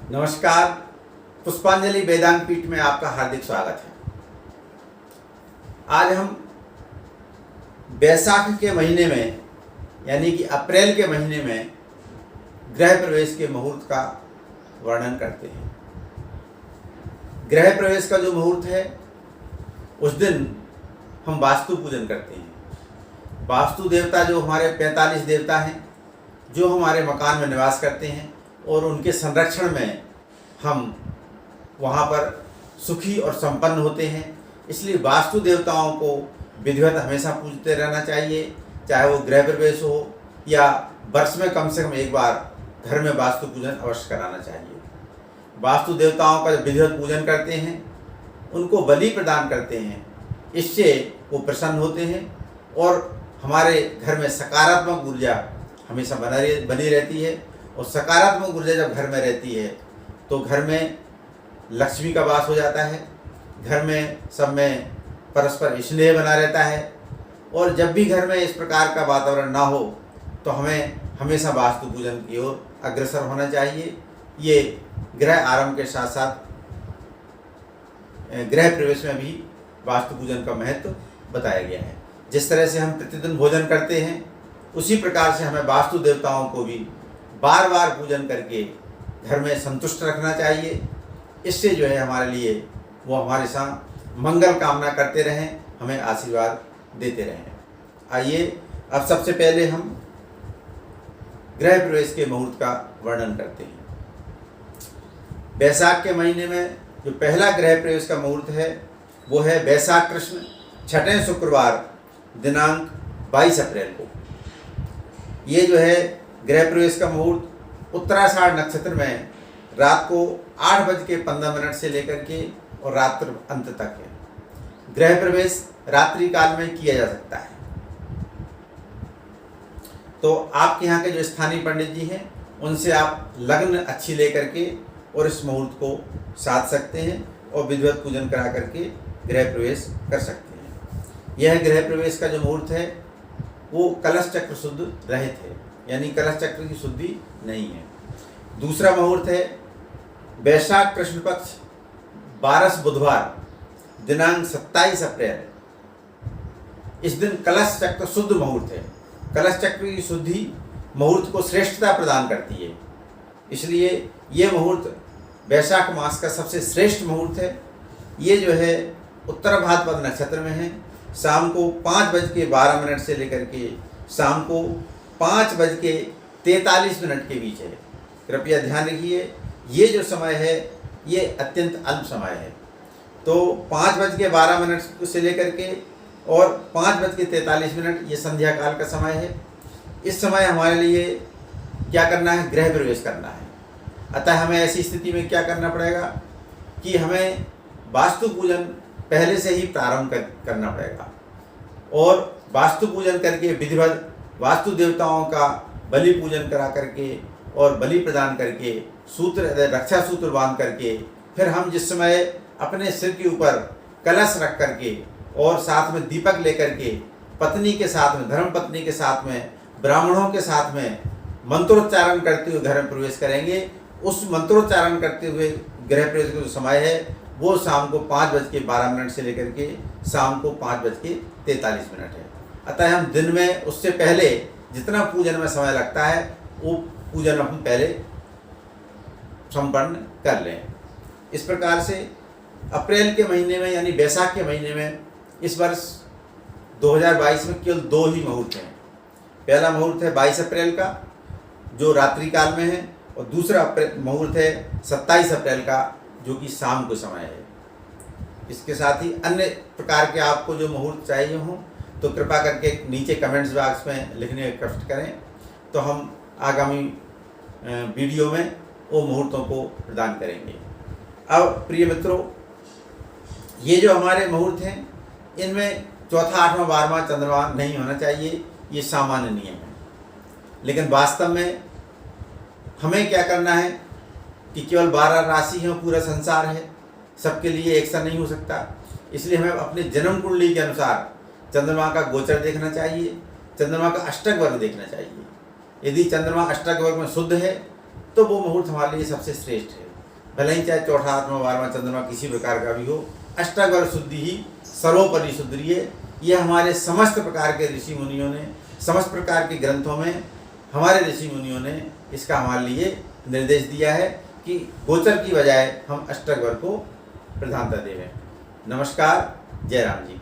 नमस्कार। पुष्पांजलि वेदांत पीठ में आपका हार्दिक स्वागत है। आज हम बैसाख के महीने में यानी कि अप्रैल के महीने में गृह प्रवेश के मुहूर्त का वर्णन करते हैं। गृह प्रवेश का जो मुहूर्त है उस दिन हम वास्तु पूजन करते हैं। वास्तु देवता जो हमारे 45 देवता हैं जो हमारे मकान में निवास करते हैं और उनके संरक्षण में हम वहाँ पर सुखी और संपन्न होते हैं। इसलिए वास्तु देवताओं को विधिवत हमेशा पूजते रहना चाहिए, चाहे वो गृह प्रवेश हो या वर्ष में कम से कम एक बार घर में वास्तु पूजन अवश्य कराना चाहिए। वास्तु देवताओं का जब विधिवत पूजन करते हैं, उनको बलि प्रदान करते हैं, इससे वो प्रसन्न होते हैं और हमारे घर में सकारात्मक ऊर्जा हमेशा बनी रहती है। और सकारात्मक ऊर्जा जब घर में रहती है तो घर में लक्ष्मी का वास हो जाता है, घर में सब में परस्पर स्नेह बना रहता है। और जब भी घर में इस प्रकार का वातावरण ना हो तो हमें हमेशा वास्तु पूजन की ओर अग्रसर होना चाहिए। ये गृह आरंभ के साथ साथ गृह प्रवेश में भी वास्तु पूजन का महत्व बताया गया है। जिस तरह से हम प्रतिदिन भोजन करते हैं उसी प्रकार से हमें वास्तु देवताओं को भी बार बार पूजन करके घर में संतुष्ट रखना चाहिए। इससे जो है हमारे लिए वो हमारे साथ मंगल कामना करते रहें, हमें आशीर्वाद देते रहें। आइए अब सबसे पहले हम गृह प्रवेश के मुहूर्त का वर्णन करते हैं। बैसाख के महीने में जो पहला गृह प्रवेश का मुहूर्त है वो है बैसाख कृष्ण 6वें शुक्रवार दिनांक 22 अप्रैल को। ये जो है गृह प्रवेश का मुहूर्त उत्तराषाढ़ नक्षत्र में रात को 8:15 से लेकर के और रात्र अंत तक है। गृह प्रवेश रात्रि काल में किया जा सकता है। तो आपके यहाँ के जो स्थानीय पंडित जी हैं उनसे आप लग्न अच्छी लेकर के और इस मुहूर्त को साध सकते हैं और विधिवत पूजन करा करके गृह प्रवेश कर सकते हैं। यह गृह प्रवेश का जो मुहूर्त है वो कलश चक्र शुद्ध रहित है, यानी कलश चक्र की शुद्धि नहीं है। दूसरा मुहूर्त है बैसाख कृष्ण पक्ष 12 बुधवार दिनांक 27 अप्रैल। इस दिन कलश चक्र शुद्ध मुहूर्त है। कलश चक्र की शुद्धि मुहूर्त को श्रेष्ठता प्रदान करती है, इसलिए ये मुहूर्त बैसाख मास का सबसे श्रेष्ठ मुहूर्त है। ये जो है उत्तर भाद्रपद नक्षत्र में है। शाम को 5:12 से लेकर के शाम को 5:43 के बीच है। कृपया ध्यान रखिए, ये जो समय है ये अत्यंत अल्प समय है। तो 5:12 से लेकर के और 5:43 ये संध्या काल का समय है। इस समय हमारे लिए क्या करना है? गृह प्रवेश करना है। अतः हमें ऐसी स्थिति में क्या करना पड़ेगा कि हमें वास्तु पूजन पहले से ही प्रारंभ करना पड़ेगा और वास्तु पूजन करके विधिवत वास्तु देवताओं का बलि पूजन करा करके और बलि प्रदान करके सूत्र रक्षा सूत्र बांध करके फिर हम जिस समय अपने सिर के ऊपर कलश रख करके और साथ में दीपक लेकर के पत्नी के साथ में, धर्म पत्नी के साथ में, ब्राह्मणों के साथ में मंत्रोच्चारण करते हुए घर में प्रवेश करेंगे। उस मंत्रोच्चारण करते हुए गृह प्रवेश का जो समय है वो शाम को 5:12 से लेकर के शाम को 5:43 है। अतः हम दिन में उससे पहले जितना पूजन में समय लगता है वो पूजन हम पहले संपन्न कर लें। इस प्रकार से अप्रैल के महीने में यानी बैसाख के महीने में इस वर्ष 2022 में केवल 2 ही मुहूर्त हैं। पहला मुहूर्त है 22 अप्रैल का जो रात्रि काल में है और दूसरा मुहूर्त है 27 अप्रैल का जो कि शाम को समय है। इसके साथ ही अन्य प्रकार के आपको जो मुहूर्त चाहिए हों तो कृपा करके नीचे कमेंट्स बॉक्स में लिखने का कष्ट करें, तो हम आगामी वीडियो में वो मुहूर्तों को प्रदान करेंगे। अब प्रिय मित्रों, ये जो हमारे मुहूर्त हैं इनमें चौथा, 8वां, 12वां चंद्रमा नहीं होना चाहिए, ये सामान्य नियम है। लेकिन वास्तव में हमें क्या करना है कि केवल 12 राशि है, पूरा संसार है, सबके लिए एक सा नहीं हो सकता। इसलिए हमें अपने जन्म कुंडली के अनुसार चंद्रमा का गोचर देखना चाहिए, चंद्रमा का अष्टक वर्ग देखना चाहिए। यदि चंद्रमा अष्टक वर्ग में शुद्ध है तो वो मुहूर्त हमारे लिए सबसे श्रेष्ठ है। भले ही चाहे चौथा आत्मा 12वां चंद्रमा किसी प्रकार का भी हो, अष्टवर शुद्धि ही सर्वोपरि शुद्धिये। यह हमारे समस्त प्रकार के ऋषि मुनियों ने, समस्त प्रकार के ग्रंथों में हमारे ऋषि मुनियों ने इसका हमारे लिए निर्देश दिया है कि गोचर की बजाय हम अष्टवर को प्रधानता देवें। नमस्कार, जय राम जी।